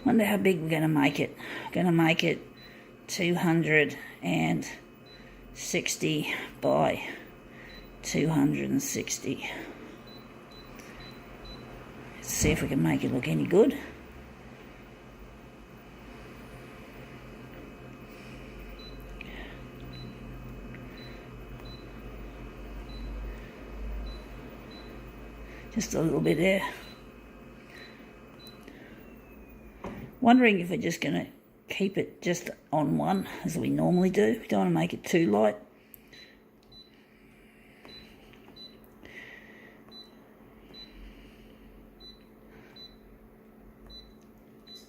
Wonder how big we're going to make it. Going to make it 260 by 260. Let's see if we can make it look any good. Just a little bit there. Wondering if we're just going to keep it just on one as we normally do. We don't want to make it too light.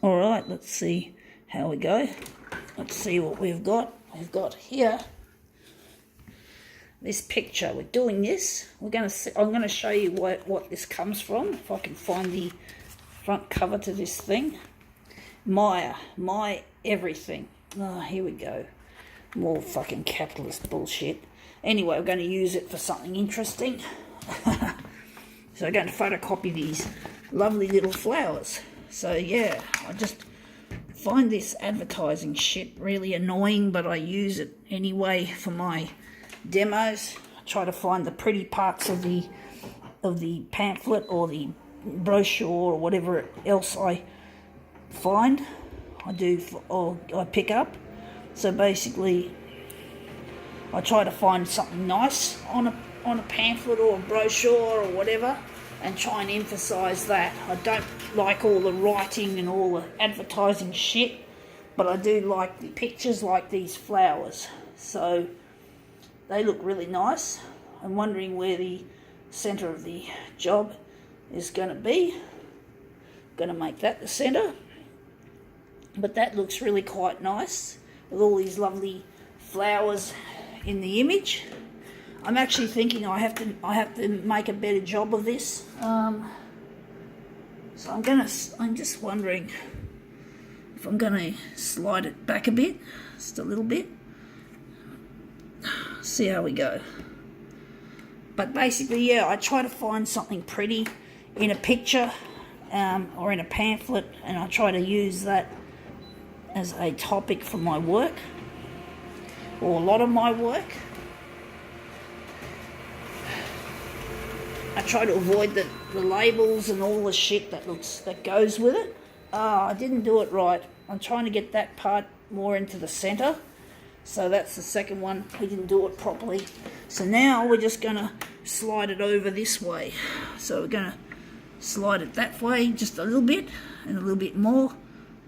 Alright, let's see how we go. Let's see what we've got. We've got here this picture. We're doing this. I'm going to show you what this comes from, if I can find the front cover to this thing. My everything. Oh, here we go. More fucking capitalist bullshit. Anyway, we're going to use it for something interesting. So I'm going to photocopy these lovely little flowers. So yeah, I just find this advertising shit really annoying, but I use it anyway for my demos. I try to find the pretty parts of the pamphlet or the brochure or whatever else I find. I pick up. So basically, I try to find something nice on a pamphlet or a brochure or whatever, and try and emphasise that. I don't like all the writing and all the advertising shit, but I do like the pictures like these flowers. So they look really nice. I'm wondering where the centre of the job is going to be. I'm going to make that the centre. But that looks really quite nice with all these lovely flowers in the image. I'm actually thinking I have to make a better job of this. So I'm just wondering if I'm gonna slide it back a bit, just a little bit. See how we go. But basically, yeah, I try to find something pretty in a picture or in a pamphlet, and I try to use that as a topic for my work, or a lot of my work. I try to avoid the labels and all the shit that goes with it. I didn't do it right. I'm trying to get that part more into the centre. So that's the second one. We didn't do it properly. So now we're just going to slide it over this way. So we're going to slide it that way just a little bit, and a little bit more,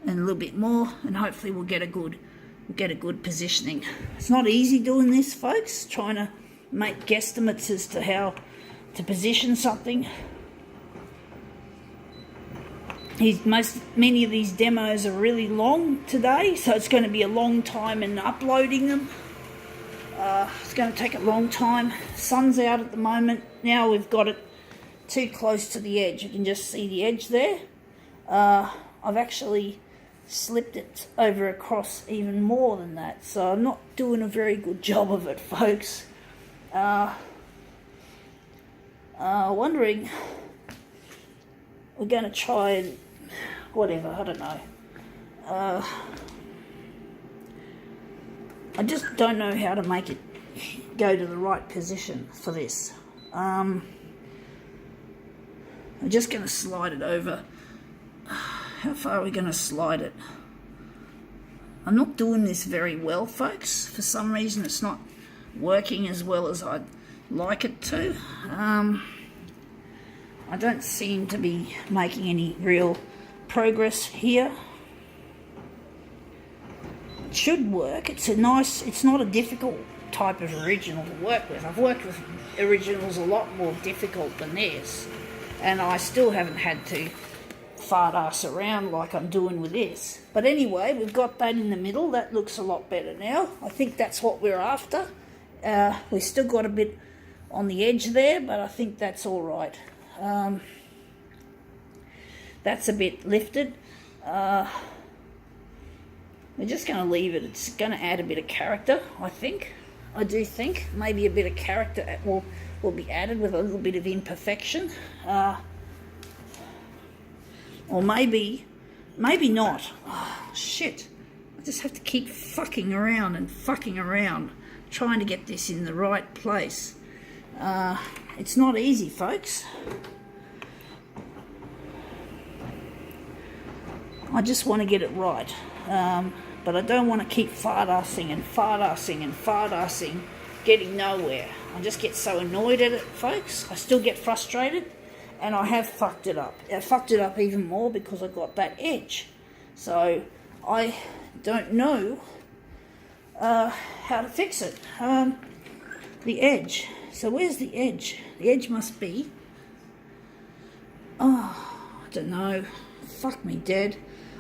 and a little bit more, and hopefully we'll get a good positioning. It's not easy doing this, folks, trying to make guesstimates as to how to position something. Many of these demos are really long today, so it's going to be a long time in uploading them. It's going to take a long time. Sun's out at the moment. Now we've got it too close to the edge. You can just see the edge there. I've actually slipped it over across even more than that, so I'm not doing a very good job of it, folks. Wondering, we're going to try and whatever, I don't know. I just don't know how to make it go to the right position for this. I'm just going to slide it over. How far are we going to slide it? I'm not doing this very well, folks. For some reason it's not working as well as I'd like it to. I don't seem to be making any real progress here. It should work. It's not a difficult type of original to work with. I've worked with originals a lot more difficult than this, and I still haven't had to fart ass around like I'm doing with this. But anyway, we've got that in the middle. That looks a lot better now. I think that's what we're after. We've still got a bit on the edge there, but I think that's all right. That's a bit lifted. We're just going to leave it. It's going to add a bit of character, I think. I do think maybe a bit of character will be added with a little bit of imperfection. Or maybe Maybe not. Oh, shit. I just have to keep fucking around and fucking around, trying to get this in the right place. It's not easy, folks. I just want to get it right. But I don't want to keep fart-assing and fart-assing and fart-assing, getting nowhere. I just get so annoyed at it, folks. I still get frustrated, and I have fucked it up. I fucked it up even more because I got that edge. So I don't know how to fix it. The edge. So where's the edge? The edge must be... Oh, I don't know. Fuck me dead.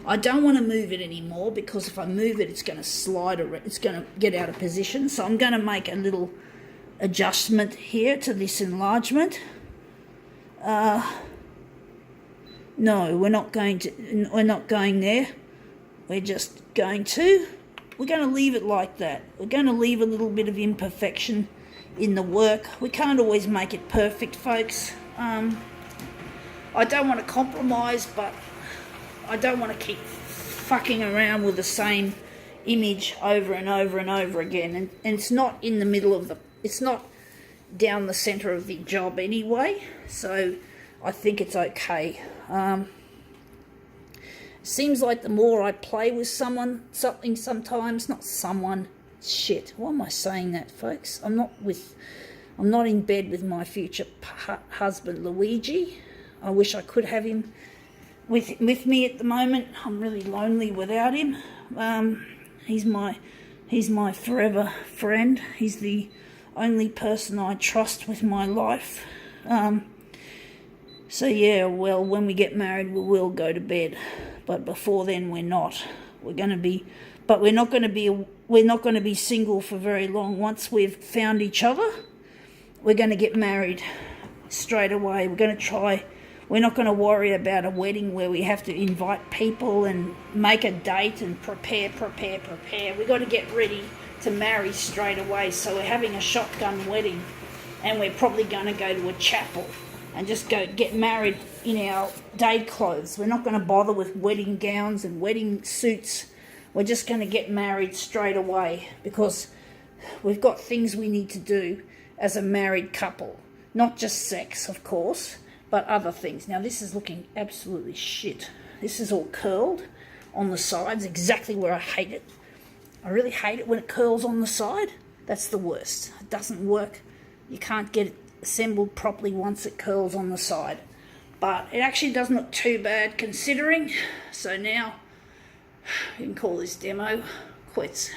I don't want to move it anymore because if I move it, it's going to slide around. It's going to get out of position. So I'm going to make a little adjustment here to this enlargement. No, we're not going to. We're not going there. We're just going to. We're going to leave it like that. We're going to leave a little bit of imperfection in the work. We can't always make it perfect, folks. I don't want to compromise, but I don't want to keep fucking around with the same image over and over and over again. And it's not in the middle of the... It's not down the centre of the job anyway. So I think it's okay. Seems like the more I play with something sometimes... Not someone... Shit. Why am I saying that, folks? I'm not in bed with my future husband, Luigi. I wish I could have him with me at the moment. I'm really lonely without him. He's my forever friend. He's the only person I trust with my life. So yeah, well, when we get married, we will go to bed, but before then, we're not. We're going to be, but we're not going to be single for very long. Once we've found each other, we're going to get married straight away. We're going to try. We're not going to worry about a wedding where we have to invite people and make a date and prepare. We've got to get ready to marry straight away. So we're having a shotgun wedding, and we're probably going to go to a chapel and just go get married in our day clothes. We're not going to bother with wedding gowns and wedding suits. We're just going to get married straight away because we've got things we need to do as a married couple. Not just sex, of course, but other things. Now, this is looking absolutely shit. This is all curled on the sides, exactly where I hate it. I really hate it when it curls on the side. That's the worst. It doesn't work. You can't get it assembled properly once it curls on the side. But it actually doesn't look too bad considering. So now, you can call this demo quits.